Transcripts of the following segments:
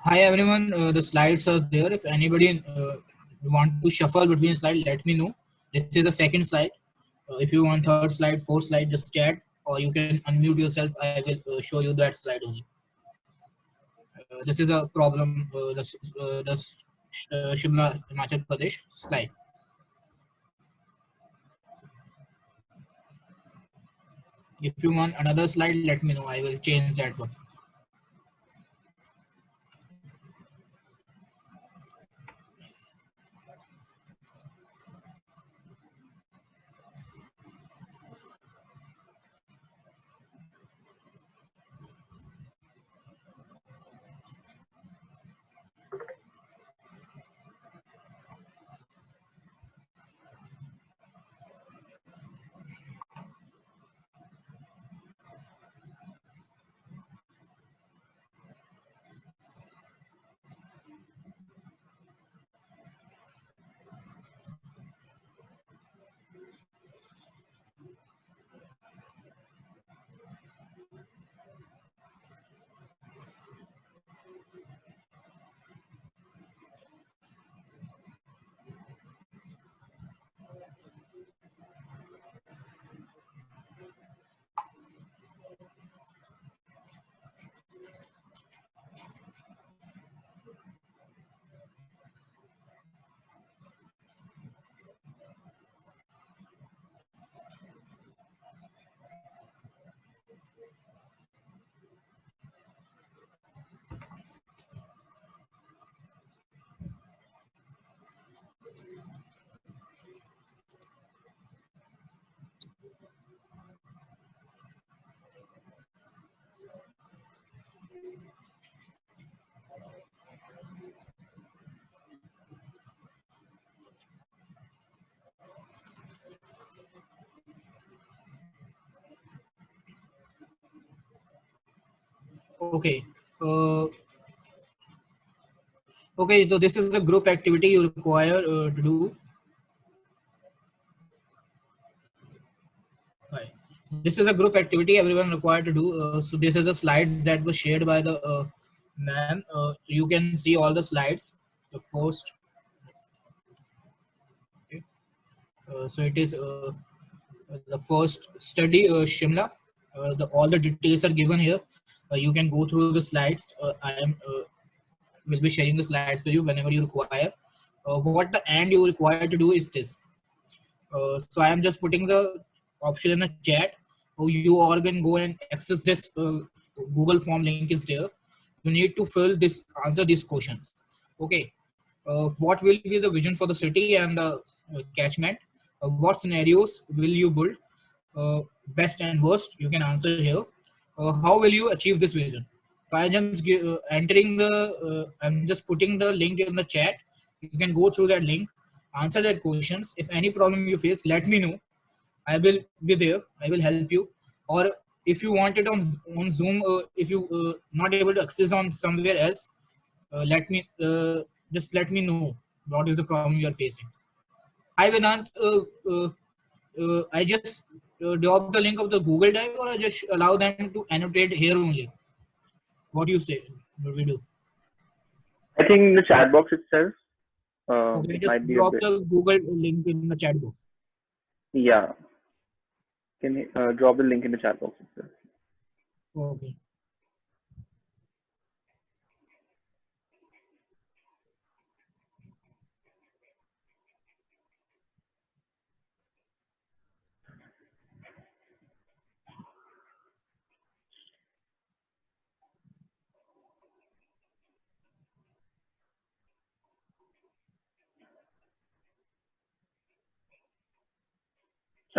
Hi everyone, the slides are there. If anybody want to shuffle between slides, let me know. This is the second slide. If you want third slide, fourth slide, just chat or you can unmute yourself. I will show you that slide only. This is a problem, the Shimla, Himachal Pradesh slide. If you want another slide, let me know. I will change that one. Okay. Uh, okay, so this is a group activity you require to do. Hi. This is a group activity everyone required to do. So this is the slides that were shared by the ma'am. You can see all the slides. The first, okay. So it is the first study Shimla. All the details are given here. You can go through the slides. I am will be sharing the slides with you whenever you require. What the end you require to do is this. So I am just putting the option in the chat. You all can go and access this Google form link is there. You need to fill this, answer these questions. Okay. What will be the vision for the city and the catchment? What scenarios will you build? Best and worst, you can answer here. How will you achieve this vision? By just entering the, I'm just putting the link in the chat. You can go through that link, answer that questions. If any problem you face, let me know. I will be there. I will help you. Or if you want it on Zoom, if you not able to access on somewhere else, let me just let me know what is the problem you are facing. I will not. I just drop the link of the Google Drive, or I just allow them to annotate here only. What do you say? What we do? I think the chat box itself, Okay, it just might be a drop bit. the Google link in the chat box. Yeah. Can you drop the link in the chat box itself? Okay.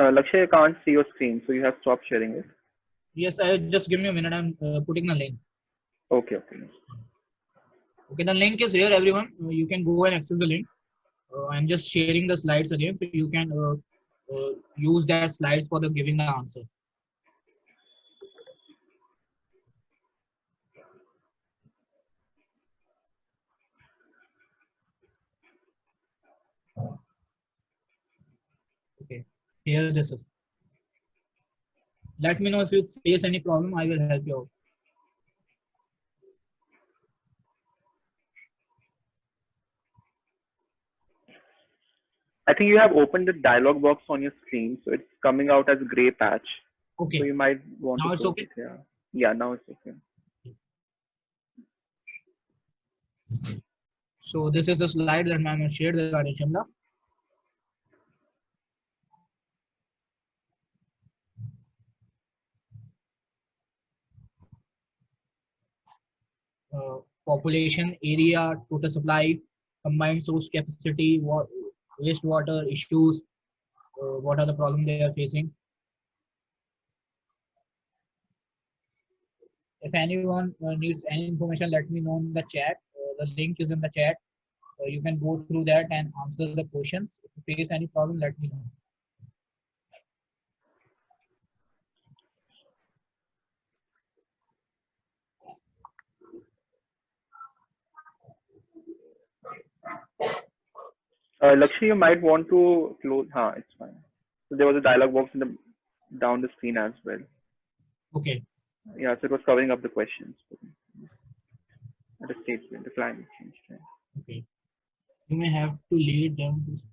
Lakshay, I can't see your screen, so you have stopped sharing it. Yes, I just give me a minute. I'm putting the link. Okay, okay. Okay, the link is here, everyone. You can go and access the link. I'm just sharing the slides again, so you can use that slides for the giving the answer. Okay, here this is. Let me know if you face any problem. I will help you out. I think you have opened the dialog box on your screen, so it's coming out as gray patch. So Okay, you might want to now it's close okay. it. Yeah. Yeah. Now it's okay. So this is the slide that ma'am has shared regarding Shimla. Population, area, total supply, combined source capacity, wastewater issues, what are the problems they are facing. If anyone needs any information, let me know in the chat. The link is in the chat. You can go through that and answer the questions. If you face any problem, let me know. Lakshmi, you might want to close. It's fine. So there was a dialog box in the down the screen as well. Okay. Yeah, so it was covering up the questions. At a statement, the climate change. Right? Okay. You may have to lay down this.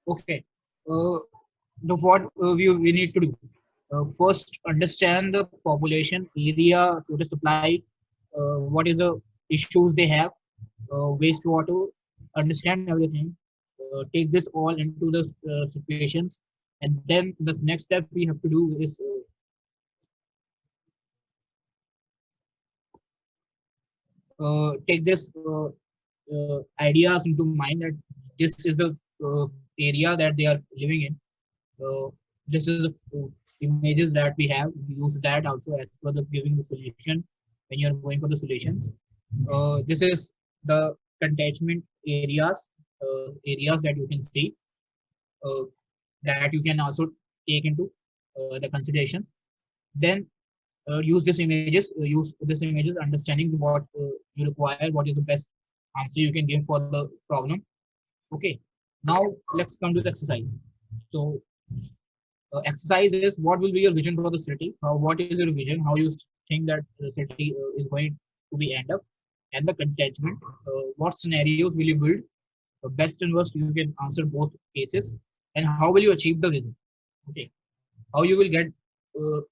Okay. The what we need to do. First, understand the population, area, total supply, what is the issues they have, wastewater, understand everything, take this all into the situations, and then the next step we have to do is take this ideas into mind that this is the area that they are living in. This is the images that we have. We use that also as per the giving the solution when you are going for the solutions. This is the catchment areas that you can see, uh, that you can also take into the consideration. Then use this images, understanding what you require, what is the best answer you can give for the problem. Okay, now let's come to the exercise. So exercise is what will be your vision for the city, what is your vision, how you think that the city is going to be end up, and the contentment, what scenarios will you build, best and worst you can answer both cases, and how will you achieve the result. Okay, how you will get to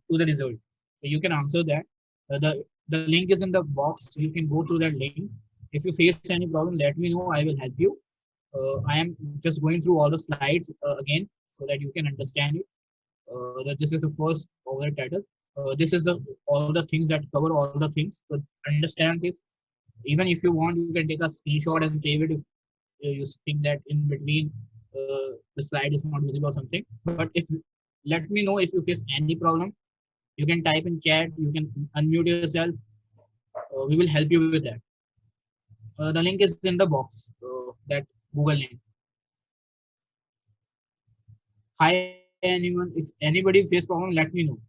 the result. You can answer that. The link is in the box. You can go through that link. If you face any problem, let me know. I will help you. I am just going through all the slides again so that you can understand it. That this is the first over title. This is the all the things that cover all the things. But understand this. Even if you want, you can take a screenshot and save it if you think that in between the slide is not visible or something. But if let me know if you face any problem. You can type in chat. You can unmute yourself. We will help you with that. The link is in the box. That Google link. Hi anyone. If anybody face problem, let me know.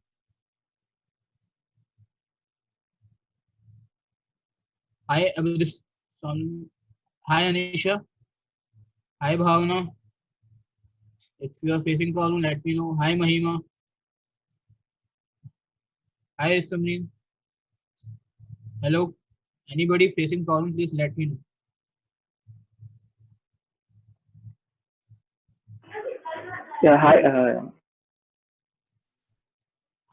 Hi Abdus. Hi Anisha. Hi Bhavna. If you are facing problem, let me know. Hi Mahima. Hi Samreen. Hello. Anybody facing problem, please let me know. Yeah. Hi.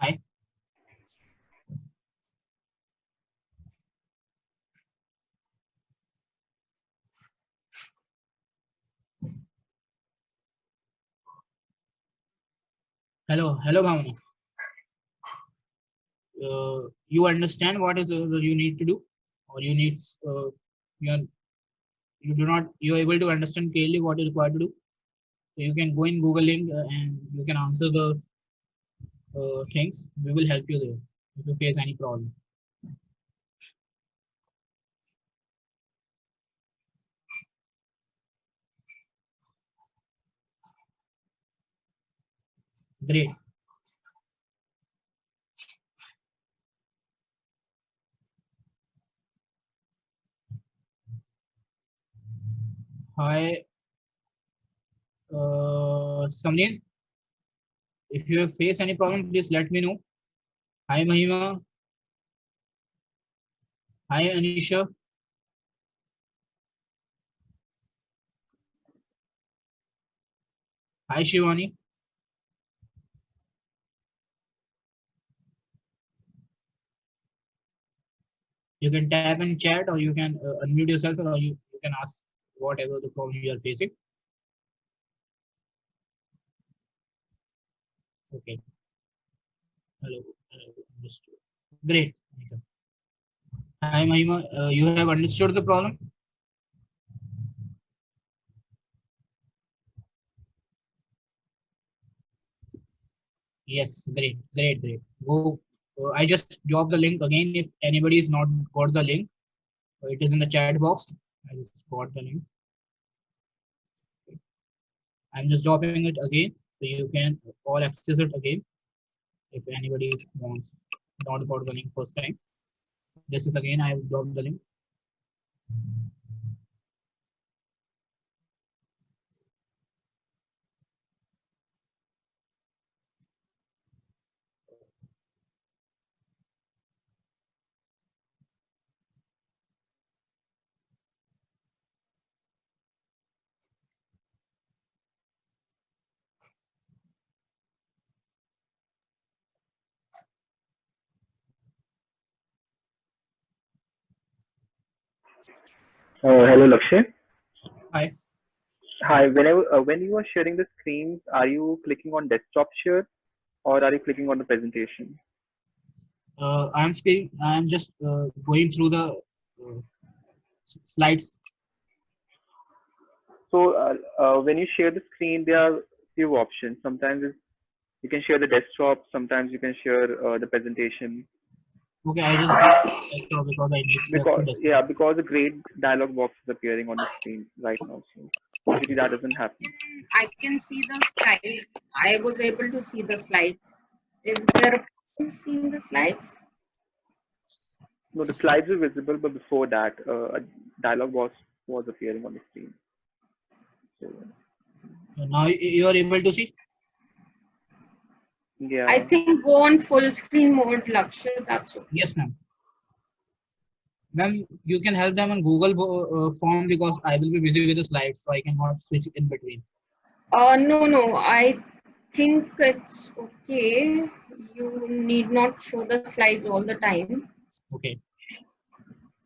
Hi. Hello. Hello Bhavna. You understand what is you need to do, or you need you are you do not you are able to understand clearly what is required to do. So you can go in Google link and you can answer the things. We will help you there if you face any problem. Great. Hi, Samir. If you face any problem, please let me know. Hi, Mahima. Hi, Anisha. Hi, Shivani. You can tap in chat, or you can unmute yourself, or you can ask whatever the problem you are facing. Okay. Hello. Understood. Great. Anisha. Hi, Mahima. You have understood the problem? Yes. Great. Great. Great. Go. I just drop the link again. If anybody is not got the link, it is in the chat box. I just got the link. I'm just dropping it again, so you can all access it again if anybody wants not got the link first time. This is again, I have dropped the link. Hello, Lakshay. Hi. Hi. When you are sharing the screens, are you clicking on desktop share or are you clicking on the presentation? I'm speaking. I'm just going through the slides. So when you share the screen, there are few options. Sometimes you can share the desktop. Sometimes you can share the presentation. Okay, I just go desktop because I need to access desktop. Because a great dialog box is appearing on the screen right now. So usually that doesn't happen. I can see the slides. I was able to see the slides. Is there a problem seeing the slides? No, the slides were visible, but before that, a dialog box was appearing on the screen. So, Now you are able to see. I yeah. think go on full screen mode, Lakshya. That's okay. Yes, ma'am. Ma'am, you can help them on Google form because I will be busy with the slides, so I cannot switch in between. No. I think it's okay. You need not show the slides all the time. Okay.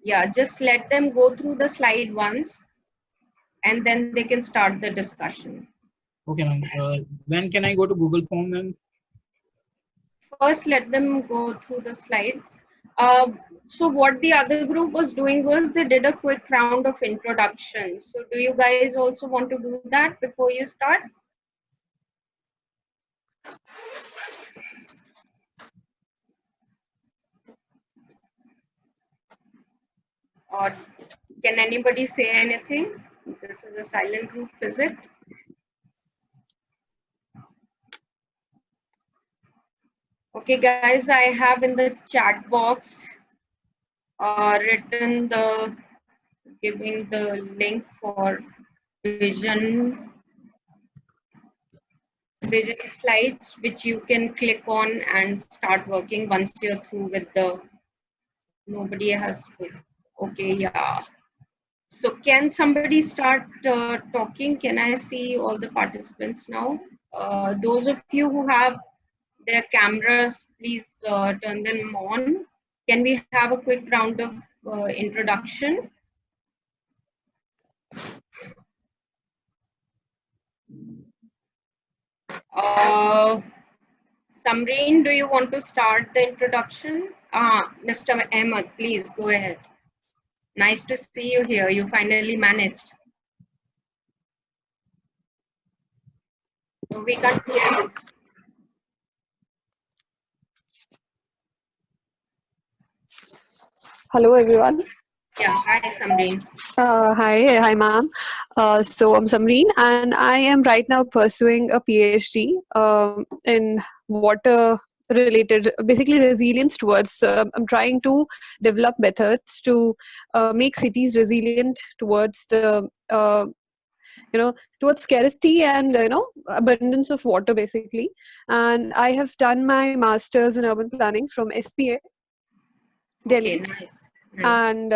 Yeah, just let them go through the slide once and then they can start the discussion. Okay, ma'am. When can I go to Google form, ma'am? First, let them go through the slides. So what the other group was doing was they did a quick round of introduction. So do you guys also want to do that before you start? Or can anybody say anything? This is a silent group, is it? Okay, guys, I have in the chat box written the giving the link for vision slides, which you can click on and start working once you're through with the nobody has okay, yeah. So can somebody start talking? Can I see all the participants now? Those of you who have their cameras, please turn them on. Can we have a quick round of introduction? Uh, Samreen, do you want to start the introduction? Mr. Ahmed, please go ahead. Nice to see you here. You finally managed. So we can't hear you. Hello, everyone. Yeah, hi, Samreen. Hi, ma'am. So I'm Samreen, and I am right now pursuing a PhD in water related, basically resilience towards. I'm trying to develop methods to make cities resilient towards the towards scarcity and abundance of water, basically. And I have done my master's in urban planning from SPA, Okay, Delhi. and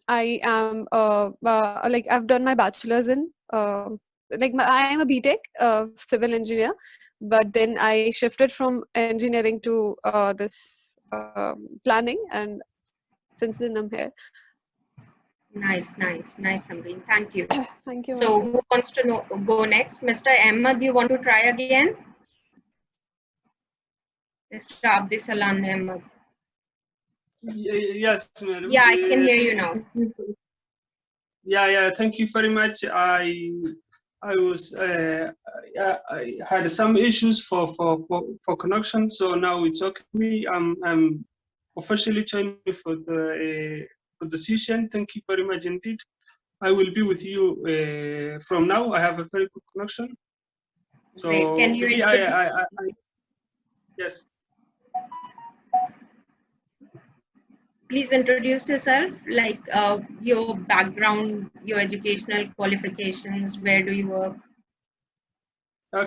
I am like I've done my bachelor's in I am a BTech civil engineer, but then I shifted from engineering to this planning, and since then I'm here. Nice, Samreen. Thank you. Thank you, So ma'am. who wants to go next? Mr. Ahmed, you want to try again? Mr. Abdisalan Ahmed. Yes, madam. Yeah, I can hear you now. Yeah. Thank you very much. I was I had some issues for connection, so now it's okay. I'm officially joining for the session. Thank you very much indeed. I will be with you from now. I have a very good connection. So Great. Can you maybe yes. Please introduce yourself, like your background, your educational qualifications, where do you work?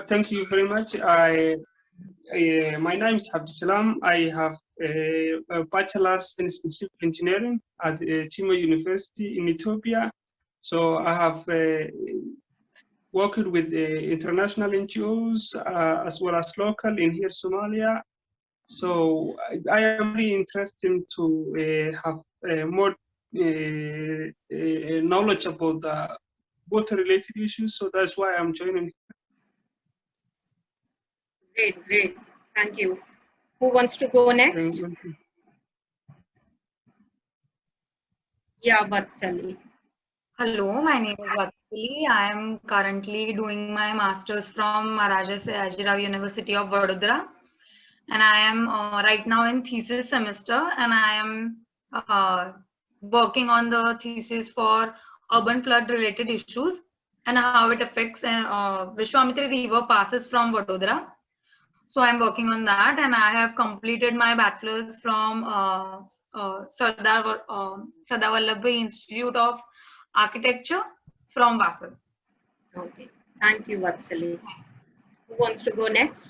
Thank you very much. My name is Abdisalam. I have a bachelor's in civil engineering at Chima University in Ethiopia. So I have worked with international NGOs as well as local in here Somalia. So I am very interested to have more knowledge about the water-related issues. So that's why I'm joining. Great. Thank you. Who wants to go next? Yeah, Vatsali. Hello, my name is Vatsali. I am currently doing my master's from Maharaja Sayajirao University of Vadodara, and I am right now in thesis semester, and I am working on the thesis for urban flood related issues and how it affects Vishwamitra River passes from Vadodara. So I'm working on that, and I have completed my bachelor's from Sardar Vallabhbhai Institute of Architecture from Vasal. Okay. Thank you, Vatsali. Who wants to go next?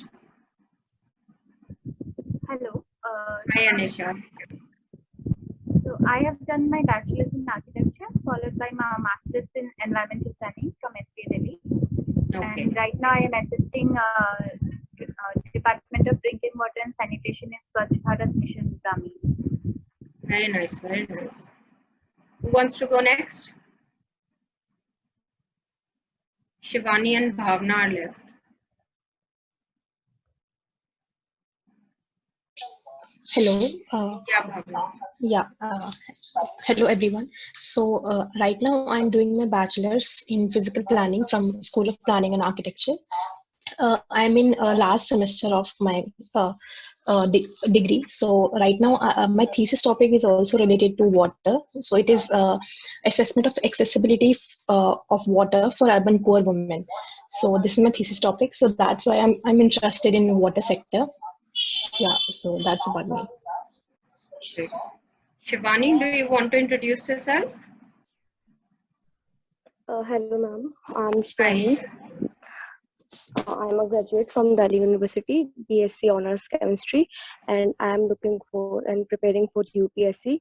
Hello. Hi, Anisha. So I have done my bachelor's in architecture, followed by my master's in environmental planning from SK Delhi. Okay. And right now I am assisting Department of Drinking Water and Sanitation in Swachh Bharat Mission Grameen. Very nice. Who wants to go next? Shivani and Bhavna are left. Hello. Yeah, Bhavna. Yeah. Hello, everyone. So right now I'm doing my bachelor's in physical planning from School of Planning and Architecture. I'm in last semester of my degree. So right now my thesis topic is also related to water. So it is assessment of accessibility of water for urban poor women. So this is my thesis topic. So that's why I'm interested in water sector. Yeah. So that's about me. Great. Shivani, do you want to introduce yourself? Hello, ma'am. I'm Shivani. I'm a graduate from Delhi University, BSc Honors Chemistry, and I'm looking for and preparing for UPSC.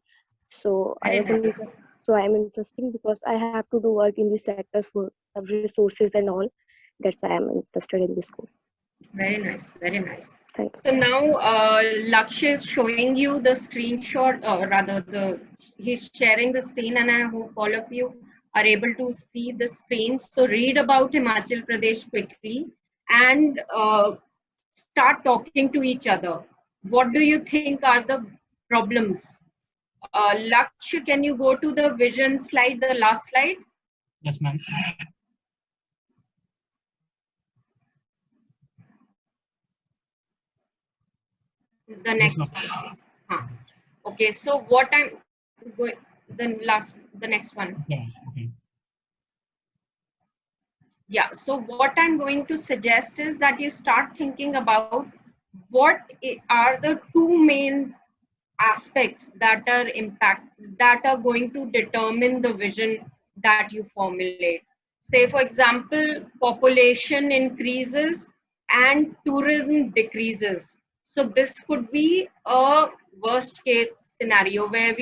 So I am interesting because I have to do work in these sectors for resources and all. That's why I'm interested in this course. Very nice. Thanks. So now Lakshya is showing you the screenshot, or rather he's sharing the screen, and I hope all of you are able to see the screen. So read about Himachal Pradesh quickly and start talking to each other. What do you think are the problems? Lakshya, can you go to the vision slide, the last slide? Yes, ma'am. The next one. Okay, so what I'm going, the next one. Yeah. Okay. Yeah, so what I'm going to suggest is that you start thinking about what are the two main aspects that are going to determine the vision that you formulate. Say, for example, population increases and tourism decreases. So this could be a worst case scenario where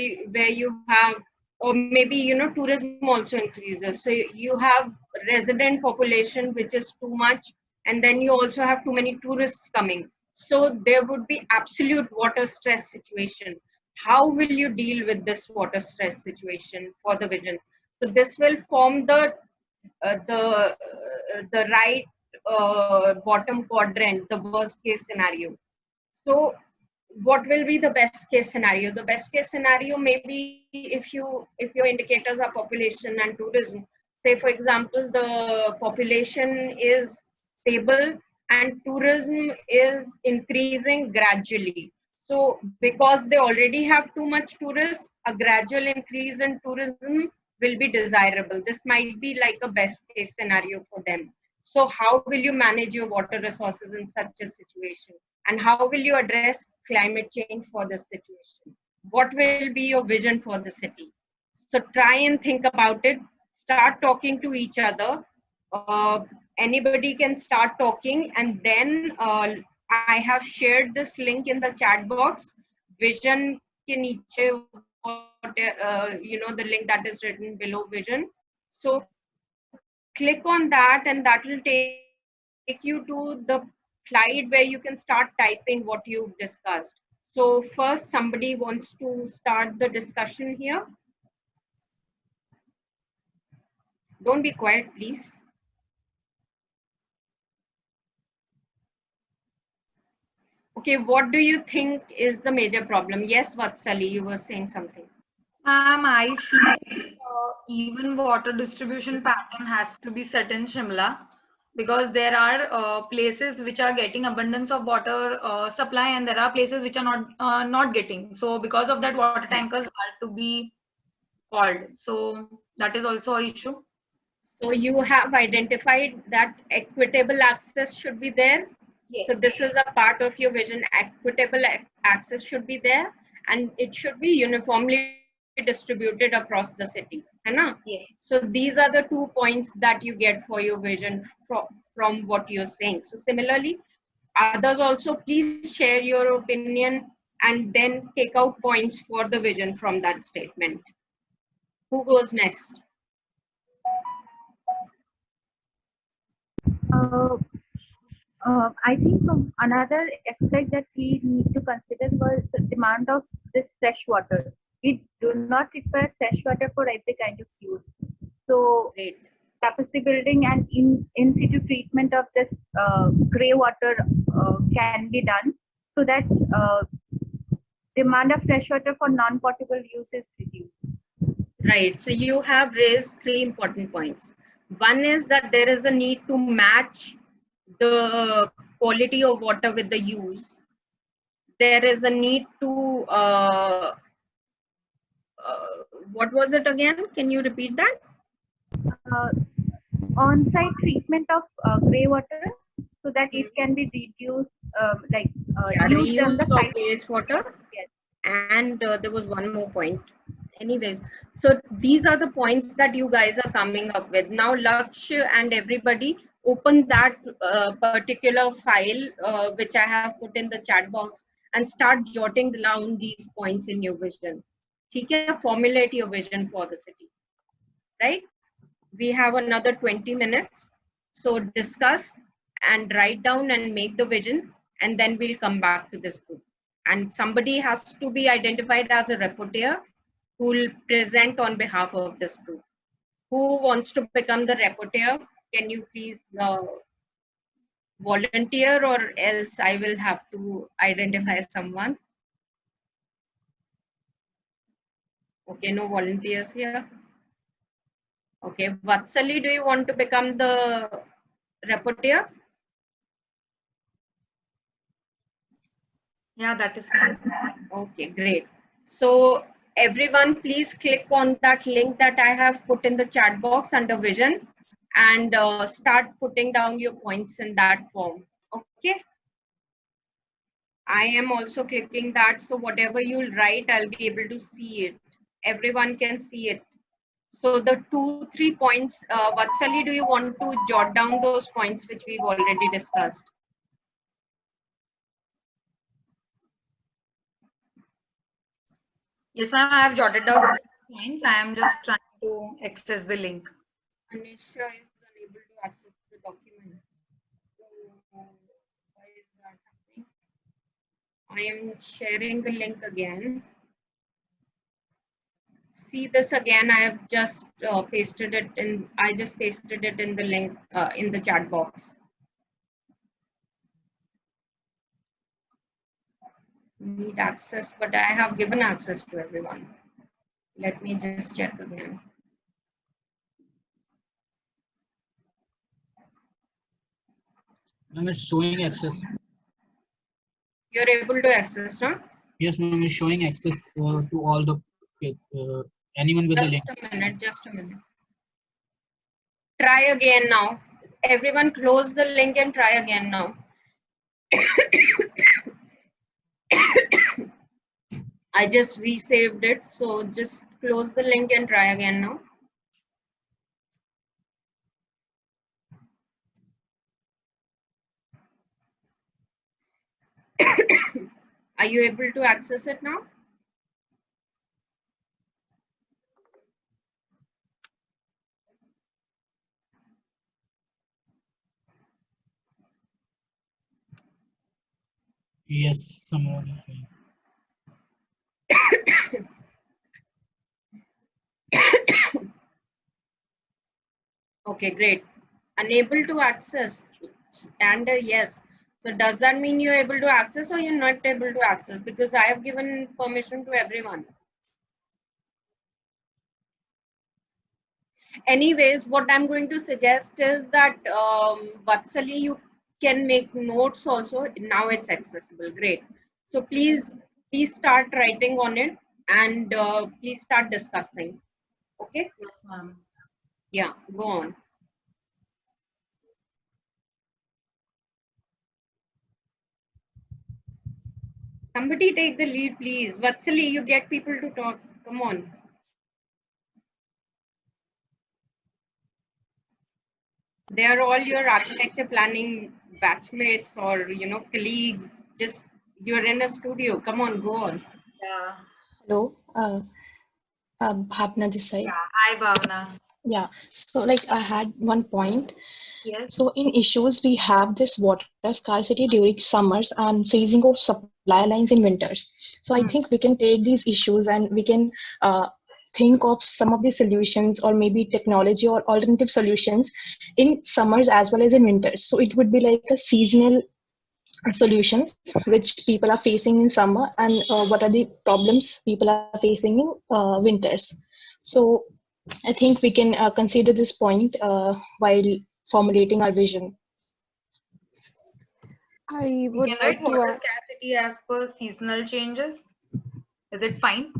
you have, or maybe tourism also increases. So you have resident population which is too much, and then you also have too many tourists coming. So there would be absolute water stress situation. How will you deal with this water stress situation for the vision? So this will form the right bottom quadrant, the worst case scenario. So what will be the best case scenario? The best case scenario, maybe if your indicators are population and tourism, say for example the population is stable and tourism is increasing gradually. So because they already have too much tourists, a gradual increase in tourism will be desirable. This might be like a best case scenario for them. So how will you manage your water resources in such a situation? And how will you address climate change for this situation? What will be your vision for the city? So try and think about it. Start talking to each other. Anybody can start talking, and then I have shared this link in the chat box. Vision ke niche, the link that is written below vision. So click on that, and that will take you to the slide where you can start typing what you've discussed. So first, somebody wants to start the discussion here. Don't be quiet, please. Okay, what do you think is the major problem? Yes, Vatsali, you were saying something. I feel even water distribution pattern has to be set in Shimla, because there are places which are getting abundance of water supply, and there are places which are not getting. So because of that, water tankers are to be called. So that is also an issue. So you have identified that equitable access should be there. Yes. So this is a part of your vision. Equitable access should be there, and it should be uniformly distributed across the city. Yes. So these are the 2 points that you get for your vision from what you're saying. So similarly, others also please share your opinion and then take out points for the vision from that statement. Who goes next? I think another aspect that we need to consider was the demand of this fresh water. We do not require fresh water for every kind of use. So Great. capacity building and in situ treatment of this grey water can be done so that demand of fresh water for non-potable use is reduced. Right. So you have raised 3 important points. One is that there is a need to match the quality of water with the use. There is a need to, what was it again? Can you repeat that? On-site treatment of grey water so that it can be reduced, used on the reuse of site. wastewater. Yes. And there was one more point. Anyways, so these are the points that you guys are coming up with. Now Lakshya and everybody open that particular file which I have put in the chat box and start jotting down these points in your vision. ठीक है, formulate your vision for the city, right? We have another 20 minutes. So discuss and write down and make the vision, and then we'll come back to this group. And somebody has to be identified as a rapporteur who will present on behalf of this group. Who wants to become the rapporteur? Can you please volunteer, or else I will have to identify someone. Okay, no volunteers here. Okay, Vatsali, do you want to become the rapporteur? Yeah, that is fine. Okay, great. So everyone, please click on that link that I have put in the chat box under vision and start putting down your points in that form. Okay. I am also clicking that, so whatever you'll write, I'll be able to see it. Everyone can see it. So the 2-3 points, Vatsali, do you want to jot down those points which we've already discussed? Yes, ma'am, I have jotted down points. I am just trying to access the link. Anisha is unable to access the document. So, why is that happening? I am sharing the link again. See this again. I have just pasted it in. I just pasted it in the link in the chat box. Need access, but I have given access to everyone. Let me just check again. Ma'am, it's showing access. You're able to access, no? Yes, ma'am, it's showing access to all the anyone with the link. Just a minute, just a minute. Try again now. Everyone close the link and try again now. I just resaved it, so just close the link and try again now. Are you able to access it now? Yes, someone is saying. Okay, great. Unable to access and yes. So does that mean you're able to access or you're not able to access? Because I have given permission to everyone. Anyways, what I'm going to suggest is that Vatsali, you can make notes also. Now it's accessible. Great. So please start writing on it and please start discussing. Okay? Yes, ma'am. Yeah, go on. Somebody take the lead, please. Vatsali, you get people to talk. Come on. They are all your architecture planning batchmates or colleagues. Just you're in a studio. Come on, go on. Yeah. Hello, Bhavna this side. Yeah. Hi, Bhavna. Yeah, so like I had one point. Yes. So in issues, we have this water scarcity during summers and freezing of supply lines in winters. So I think we can take these issues and we can think of some of the solutions or maybe technology or alternative solutions in summers as well as in winters. So it would be like a seasonal solutions which people are facing in summer and what are the problems people are facing in winters. So I think we can consider this point while formulating our vision. I We would can write like to water add. scarcity as per seasonal changes. Is it fine?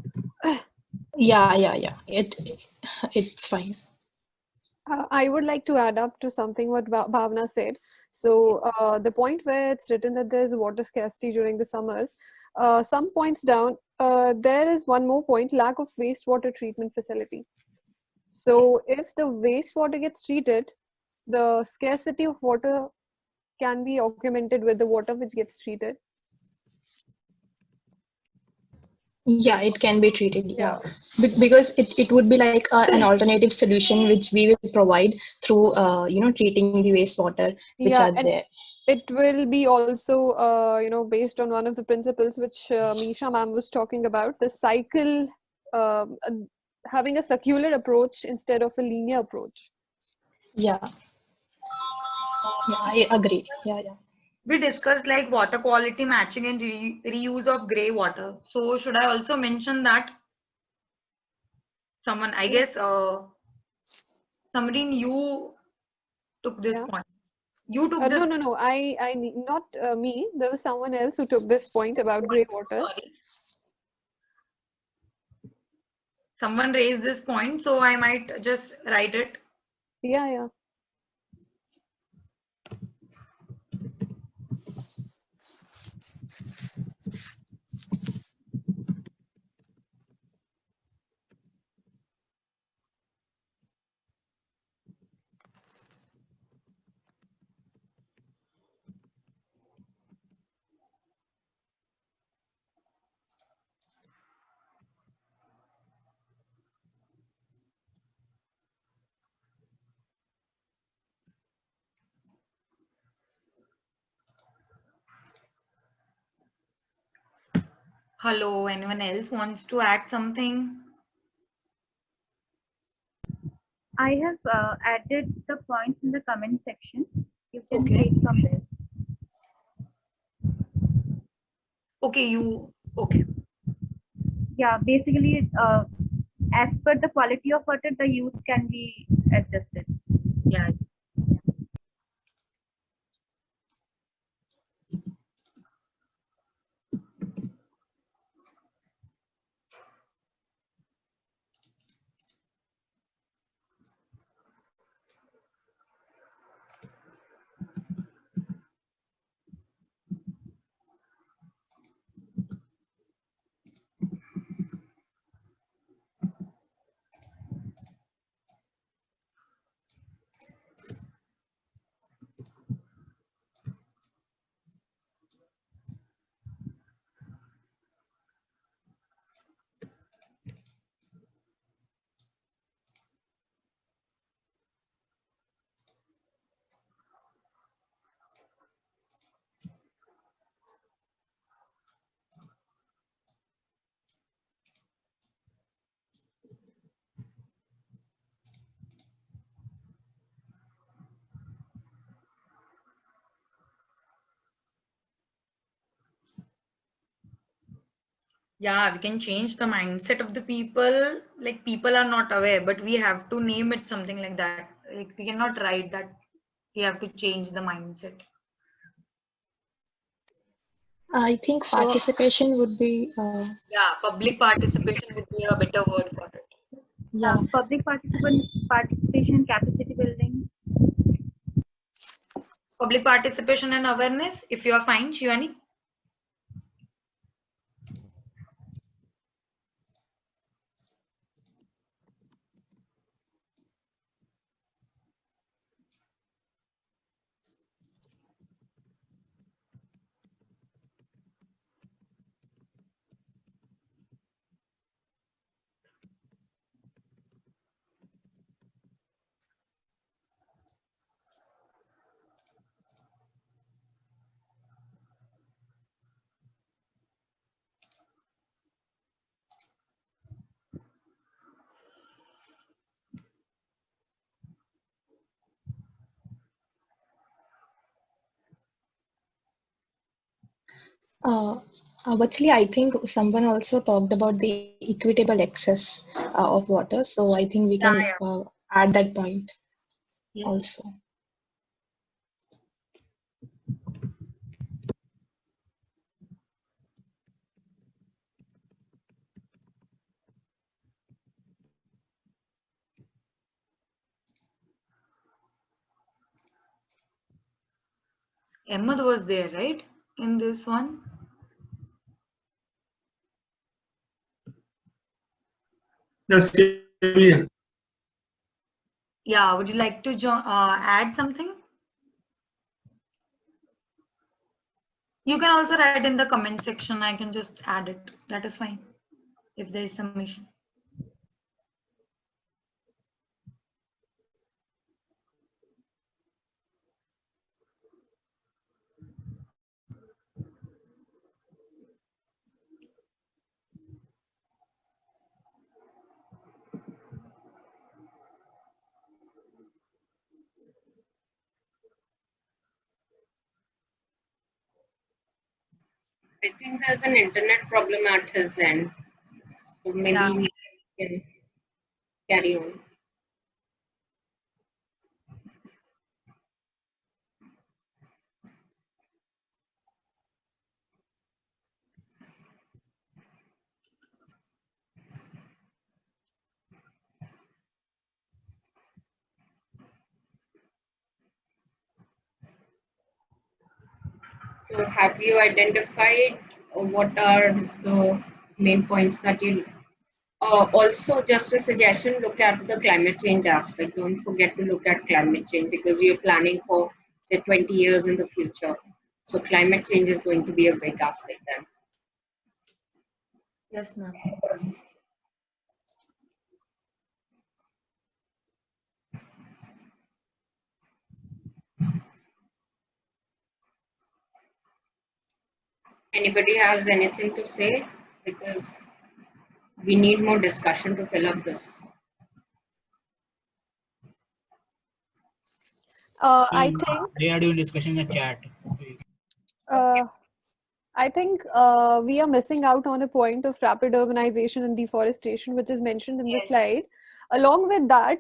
Yeah. It's fine. I would like to add up to something what Bhavna said. So the point where it's written that there's water scarcity during the summers, some points down, there is one more point: lack of wastewater treatment facility. So if the wastewater gets treated, the scarcity of water can be augmented with the water which gets treated. Yeah, it can be treated. Yeah, Yeah. Because it would be like an alternative solution which we will provide through treating the wastewater which are Yeah, and there. it will be also based on one of the principles which Misha ma'am was talking about, the cycle, um, uh, having a circular approach instead of a linear approach. Yeah, I agree. Yeah. We discussed like water quality matching and reuse of grey water. So should I also mention that someone, I Yes. guess, Samreen, you took this Yeah. point. You took this. No. Not me. There was someone else who took this point about grey waters. Sorry. Someone raised this point, so I might just write it. Yeah. Hello, anyone else wants to add something? I have added the points in the comment section. You can Okay. take from there. Okay. Yeah, basically, as per the quality of water, the use can be adjusted. Yeah. Yeah, we can change the mindset of the people. Like people are not aware, but we have to name it something like that. Like we cannot write that. We have to change the mindset. I think So participation would be, Yeah, public participation would be a better word for it. yeah. Public participation, capacity building. Public participation and awareness. If you are fine, Shivani. Uh, Actually, I think someone also talked about the equitable access of water. So I think we Yeah, can yeah. add that point Yes. also. Ahmed was there, right? In this one. Yes, yeah. Yeah, would you like to add something? You can also write in the comment section. I can just add it. That is fine. If there is some issue. I think there's an internet problem at his end. So maybe Yeah. we can carry on. So have you identified what are the main points that you also, just a suggestion, look at the climate change aspect. Don't forget to look at climate change because you're planning for, say, 20 years in the future. So climate change is going to be a big aspect then. Yes, ma'am. Anybody has anything to say? because we need more discussion to fill up this. I think They are doing discussion in the chat. uh, we are missing out on a point of rapid urbanization and deforestation, which is mentioned in the Yes. slide. Along with that,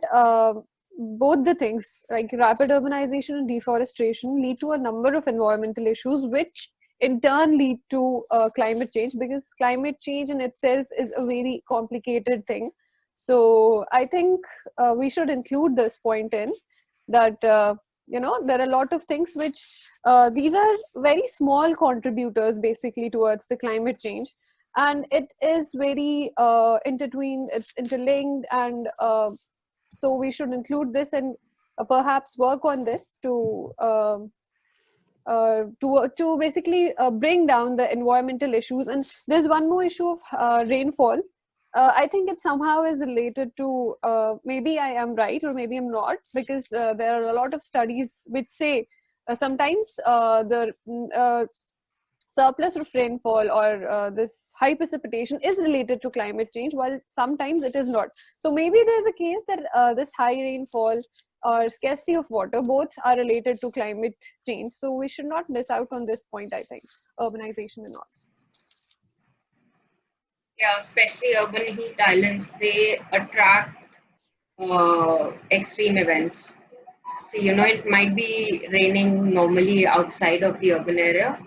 both the things like rapid urbanization and deforestation lead to a number of environmental issues, which in turn lead to climate change, because climate change in itself is a very complicated thing. So I think we should include this point in that, there are a lot of things which these are very small contributors basically towards the climate change, and it is very intertwined, it's interlinked, and so we should include this and perhaps work on this to basically bring down the environmental issues. And there's one more issue of rainfall. I think it somehow is related to, maybe I am right or maybe I'm not, because there are a lot of studies which say sometimes the surplus of rainfall or this high precipitation is related to climate change, while sometimes it is not. So maybe there's a case that this high rainfall or scarcity of water both are related to climate change. So we should not miss out on this point, I think, urbanization and all. Yeah, especially urban heat islands, they attract extreme events. So, it might be raining normally outside of the urban area,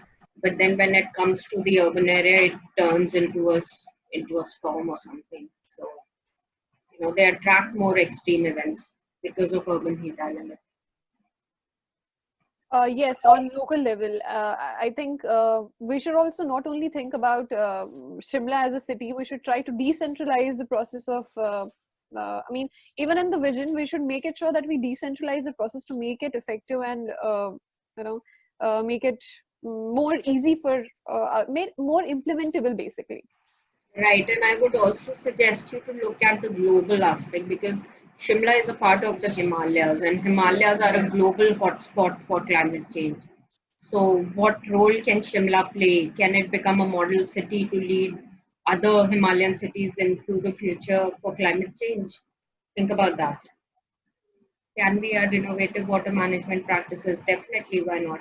but then when it comes to the urban area, it turns into a storm or something. So, they attract more extreme events because of urban heat island. Yes, on local level, I think we should also not only think about Shimla as a city, we should try to decentralize the process of, even in the vision, we should make it sure that we decentralize the process to make it effective and, make it more easy for, more implementable basically. Right, and I would also suggest you to look at the global aspect, because Shimla is a part of the Himalayas, and Himalayas are a global hotspot for climate change. So, what role can Shimla play? Can it become a model city to lead other Himalayan cities into the future for climate change? Think about that. Can we add innovative water management practices? Definitely, why not?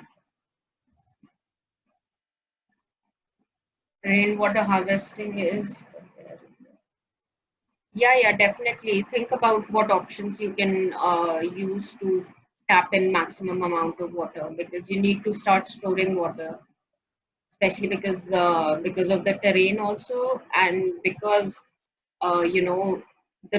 Rainwater harvesting is. Yeah, definitely. Think about what options you can use to tap in maximum amount of water, because you need to start storing water, especially because of the terrain also, and because the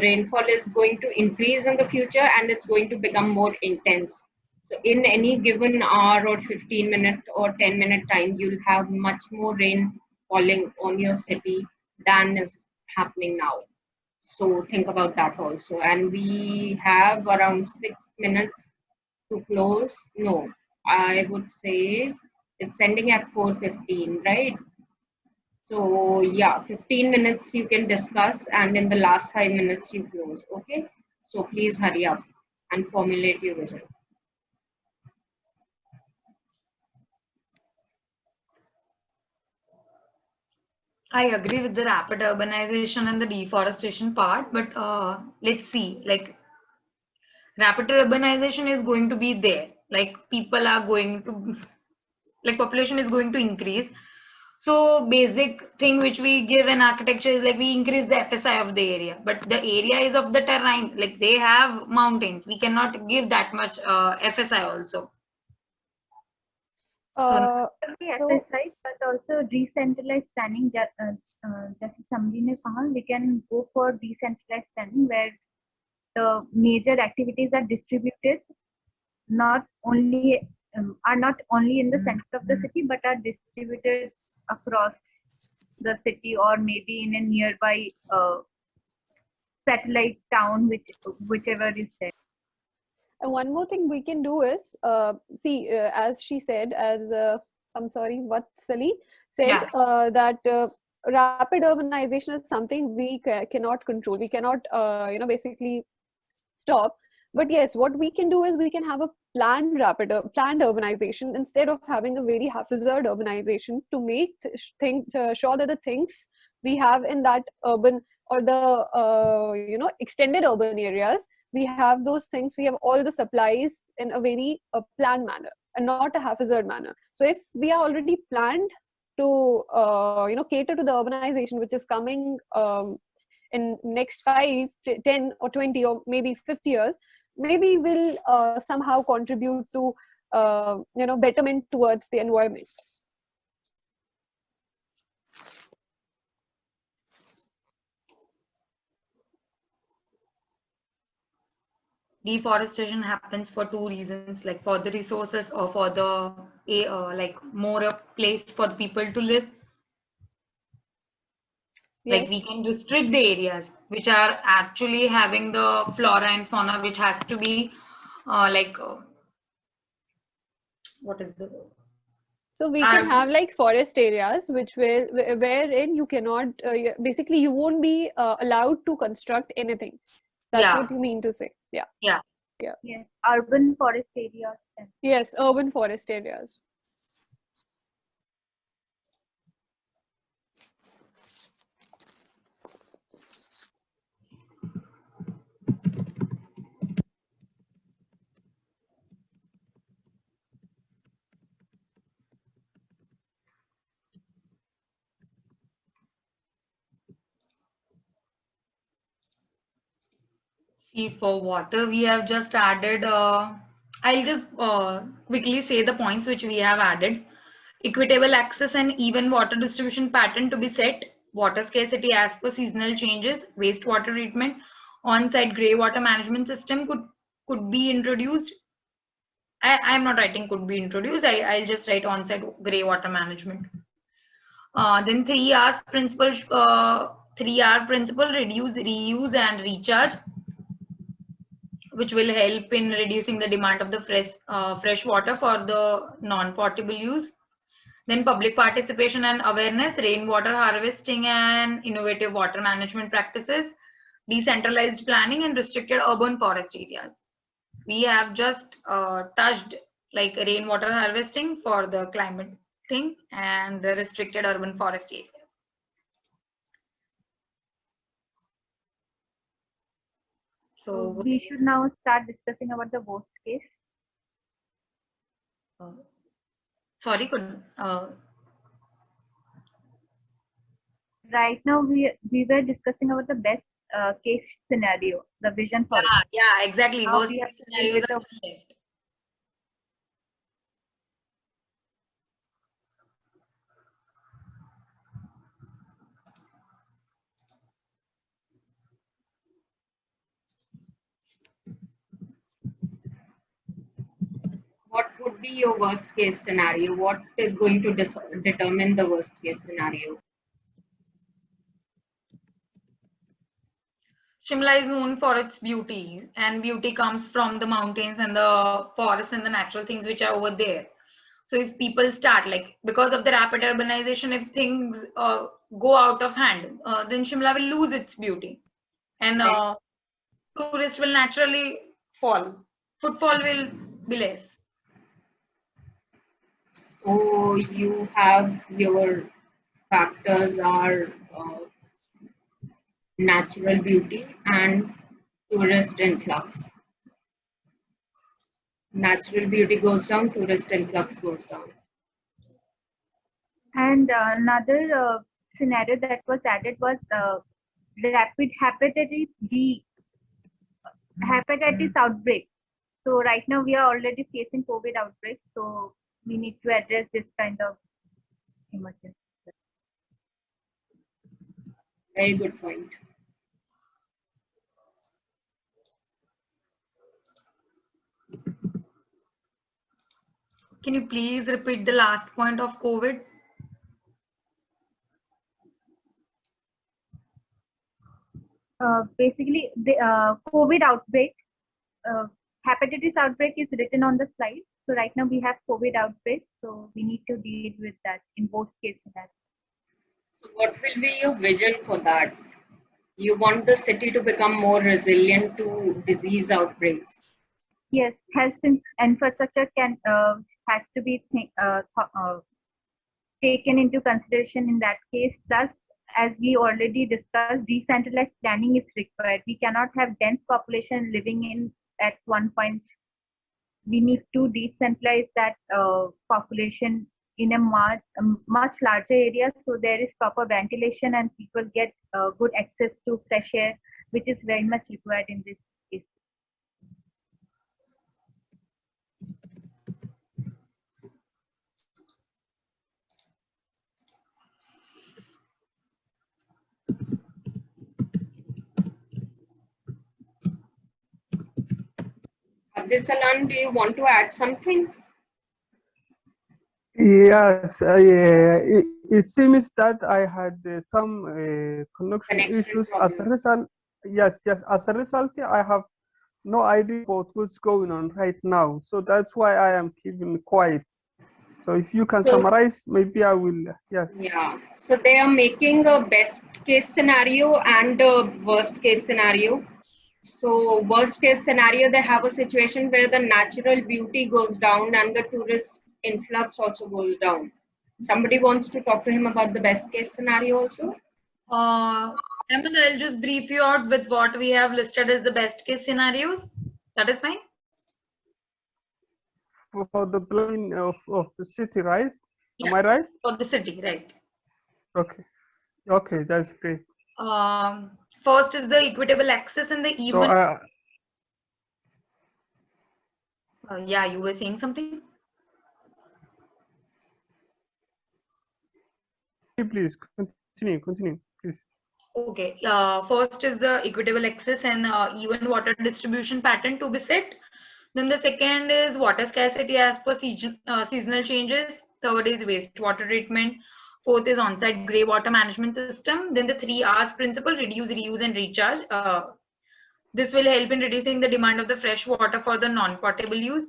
rainfall is going to increase in the future and it's going to become more intense. So in any given hour or 15-minute or 10-minute time, you'll have much more rain falling on your city than is happening now. So think about that also. And we have around 6 minutes to close. No, I would say it's ending at 4:15, right? So yeah, 15 minutes you can discuss, and in the last 5 minutes you close. Okay. So please hurry up and formulate your vision. I agree with the rapid urbanization and the deforestation part, but let's see, like rapid urbanization is going to be there. Like people are going to, like population is going to increase. So basic thing which we give in architecture is like we increase the FSI of the area, but the area is of the terrain, like they have mountains. We cannot give that much FSI also. So Not only FSI, but also decentralized planning. जैसे summary ने कहा, we can go for decentralized planning where the major activities are distributed, not only in the center of the city, but are distributed across the city, or maybe in a nearby satellite town, whichever is there. And one more thing we can do is, as she said, Vatsali said, that rapid urbanization is something we cannot control. We cannot, basically stop. But yes, what we can do is we can have a planned urbanization instead of having a very haphazard urbanization, to make sure that the things we have in that urban or the extended urban areas. We have those things, we have all the supplies in a very planned manner and not a haphazard manner. So if we are already planned to cater to the urbanization which is coming in next 5, 10 or 20 or maybe 50 years, maybe will somehow contribute to betterment towards the environment. Deforestation happens for two reasons, like for the resources or for the like more a place for the people to live. Like Yes. we can restrict the areas which are actually having the flora and fauna, which has to be what is the word? So we can have like forest areas which will wherein you cannot basically you won't be allowed to construct anything. That's what you mean to say. Yeah. Yeah. Yeah. Yes, urban forest areas. Yes, urban forest areas. See, for water, we have just added, I'll just quickly say the points which we have added. Equitable access and even water distribution pattern to be set, water scarcity as per seasonal changes, wastewater treatment, on-site grey water management system could be introduced. I'm not writing could be introduced, I'll just write on-site grey water management. Then 3R principle, 3R principle, reduce, reuse and recharge, which will help in reducing the demand of the fresh water for the non-potable use. Then public participation and awareness, rainwater harvesting and innovative water management practices, decentralized planning and restricted urban forest areas. We have just touched like rainwater harvesting for the climate thing and the restricted urban forest areas. So we should now start discussing about the worst case. Sorry, right now we were discussing about the best case scenario, the vision for it. Yeah, exactly. Now Worst we have case scenarios are left. What would be your worst case scenario? What is going to determine the worst case scenario? Shimla is known for its beauty, and beauty comes from the mountains and the forests and the natural things which are over there. So if people start like because of the rapid urbanization, if things go out of hand, then Shimla will lose its beauty, and tourists will naturally fall. Footfall will be less. So you have your factors are natural beauty and tourist influx. Natural beauty goes down, tourist influx goes down. And another scenario that was added was rapid hepatitis outbreak. So right now we are already facing COVID outbreak, so we need to address this kind of emergency. Very good point. Can you please repeat the last point of COVID? Basically, the COVID outbreak, hepatitis outbreak is written on the slide. So right now we have COVID outbreak, so we need to deal with that in both cases. So what will be your vision for that? You want the city to become more resilient to disease outbreaks. Yes, health infrastructure has to be taken into consideration in that case. Plus, as we already discussed, decentralized planning is required. We cannot have dense population living in at one point. We need to decentralize that population in a much larger area, so there is proper ventilation and people get good access to fresh air, which is very much required in this case. Abdisalan, do you want to add something? Yes, it seems that I had some connection Connection issues. As a problem. result, yes, as a result, I have no idea about what's going on right now. So that's why I am keeping quiet. So if you can So- summarize, maybe I will, yes. Yeah, so they are making a best case scenario and a worst case scenario. So worst case scenario, they have a situation where the natural beauty goes down and the tourist influx also goes down. Somebody wants to talk to him about the best case scenario also? Emma, I'll just brief you out with what we have listed as the best case scenarios. That is fine. For the plane of the city, right? Yeah. Am I right? For the city, right? Okay. Okay, that's great. First is the equitable access and the even. So yeah, you were saying something? please continue, please. Okay. First is the equitable access and even water distribution pattern to be set. Then the second is water scarcity as per seasonal changes. Third is wastewater treatment. Fourth is on-site grey water management system. Then the 3 R's principle: reduce, reuse, and recharge. This will help in reducing the demand of the fresh water for the non-potable use.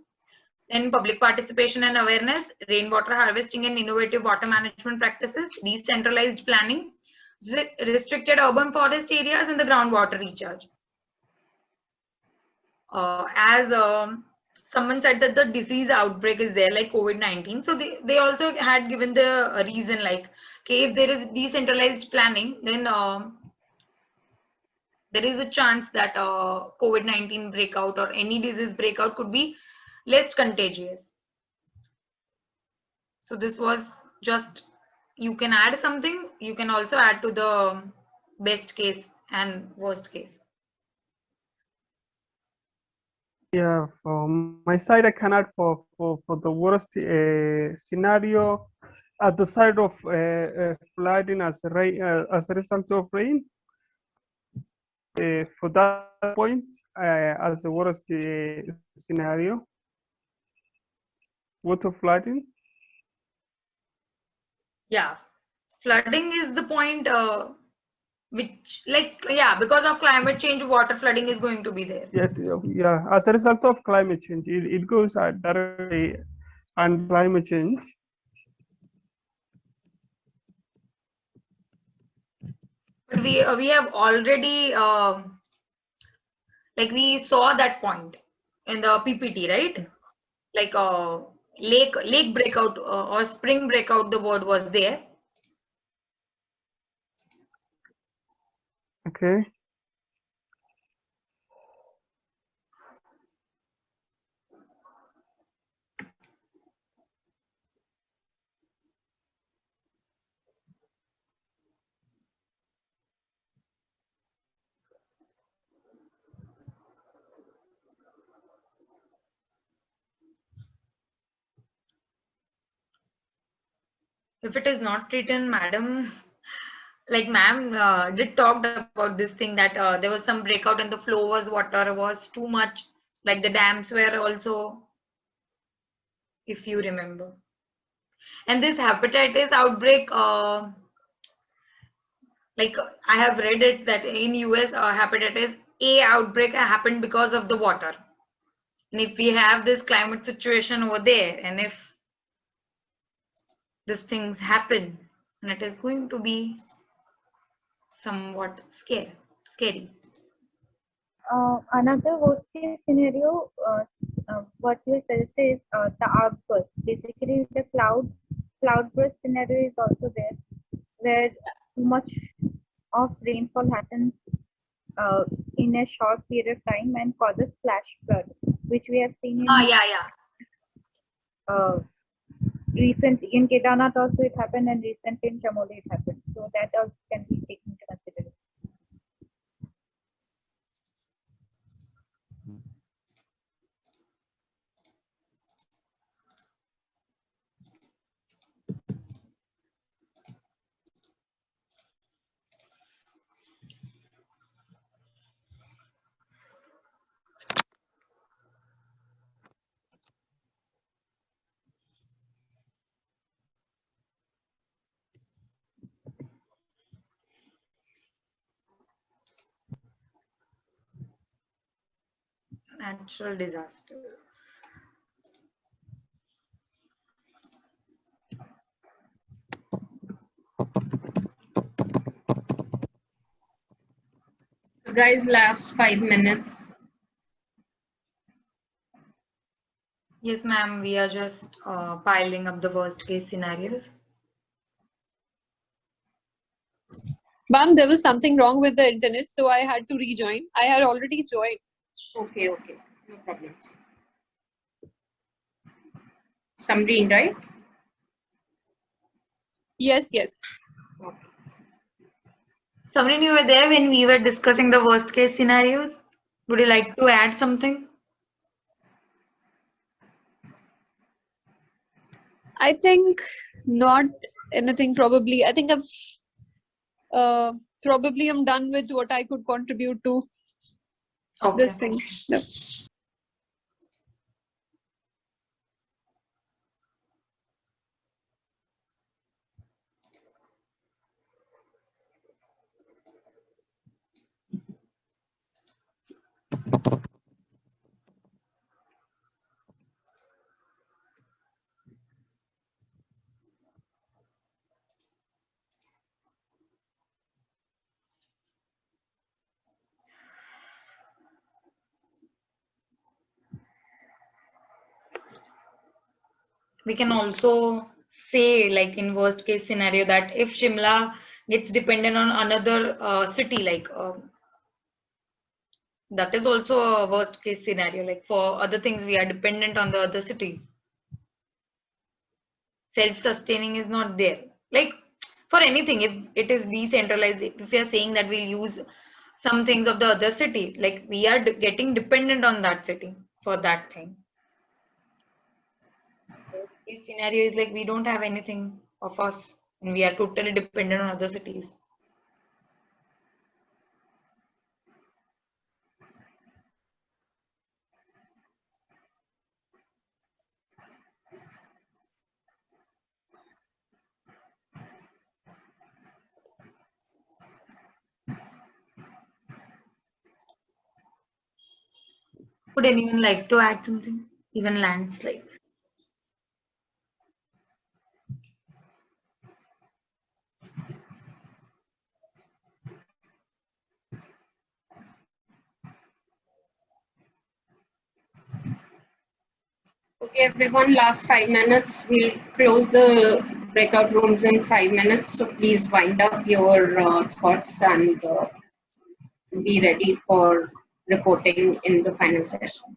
Then public participation and awareness, rainwater harvesting and innovative water management practices, decentralized planning, restricted urban forest areas, and the groundwater recharge. As someone said that the disease outbreak is there, like COVID-19. So they also had given the reason, like, okay, if there is decentralized planning, then there is a chance that COVID-19 breakout or any disease breakout could be less contagious. So this was just, you can add something, you can also add to the best case and worst case. Yeah, from my side, I can add for the worst scenario at the side of flooding as a result of rain. For that point, as the worst scenario, water flooding. Yeah, flooding is the point which, like, yeah, because of climate change, water flooding is going to be there. Yes, yeah. As a result of climate change, it goes directly and climate change. But we have already like we saw that point in the PPT, right? Like lake breakout or spring breakout, the word was there. Okay. If it is not written, madam, like ma'am did talk about this thing that there was some breakout and the flow was water was too much, like the dams were also, if you remember. And this hepatitis outbreak, like I have read it that in US hepatitis A outbreak happened because of the water. And if we have this climate situation over there, and if these things happen, and it is going to be somewhat scary. Another worst case scenario, what we suggest is the outburst. Basically, the cloud burst scenario is also there, where too much of rainfall happens in a short period of time and causes flash flood, which we have seen in Yeah. recent in Kedarnath also it happened, and recently in Chamoli it happened. So that also can be taken into consideration. Natural disaster. So guys, last 5 minutes. Yes, ma'am. We are just piling up the worst case scenarios. Ma'am, there was something wrong with the internet, so I had to rejoin. I had already joined. Okay, no problems. Samreen, right? Yes. Okay. Samrin, you were there when we were discussing the worst case scenarios. Would you like to add something? I think not anything probably. I think I've probably I'm done with what I could contribute to this thing. No. We can also say, like in worst case scenario, that if Shimla gets dependent on another city, like that is also a worst case scenario. Like for other things, we are dependent on the other city. Self-sustaining is not there. Like for anything, if it is decentralized, if we are saying that we'll use some things of the other city, like we are getting dependent on that city for that thing. This scenario is like we don't have anything of us and we are totally dependent on other cities. Would anyone like to add something? Even landslide. Okay, everyone, last 5 minutes. We'll close the breakout rooms in 5 minutes. So please wind up your thoughts and be ready for reporting in the final session.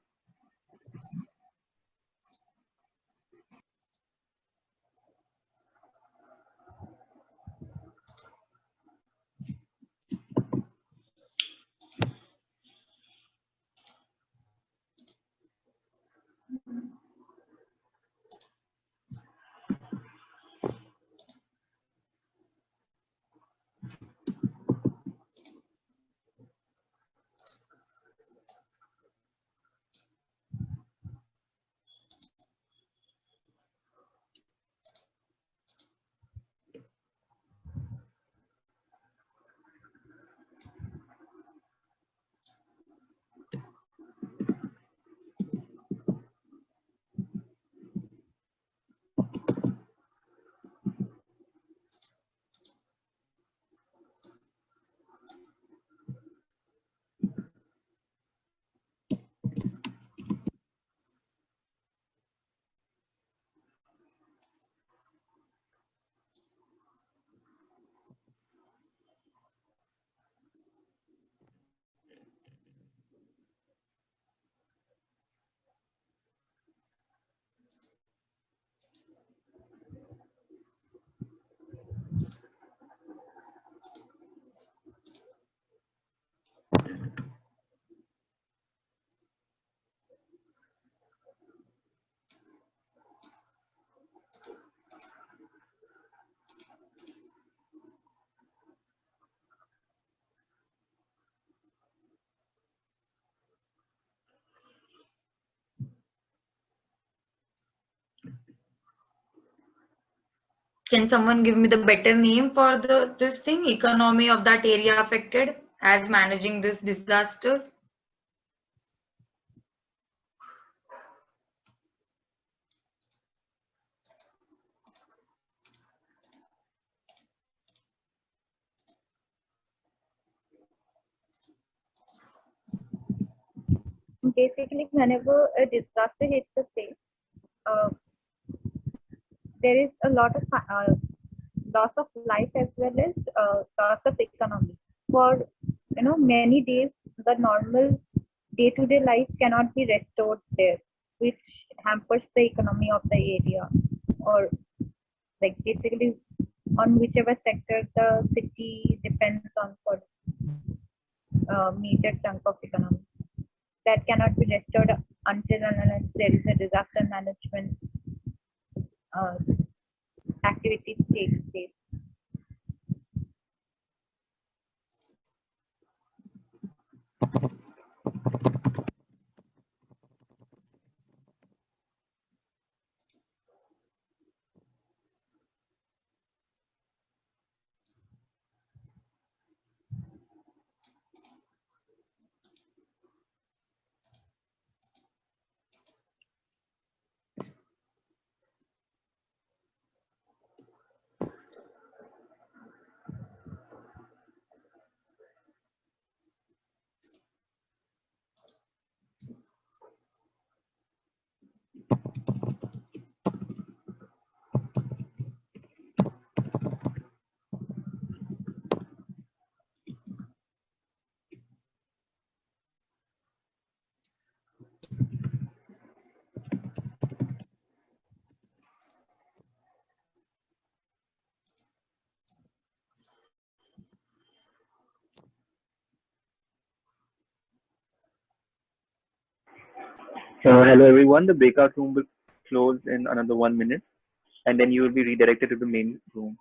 Can someone give me the better name for this thing? Economy of that area affected as managing this disasters? Basically, whenever a disaster hits the place, uh, there is a lot of loss of life as well as loss of economy. For many days, the normal day-to-day life cannot be restored there, which hampers the economy of the area, or like basically on whichever sector the city depends on for major chunk of economy. That cannot be restored until and unless there is a disaster management uh, activity takes place. Hello everyone. The breakout room will close in another 1 minute, and then you will be redirected to the main room.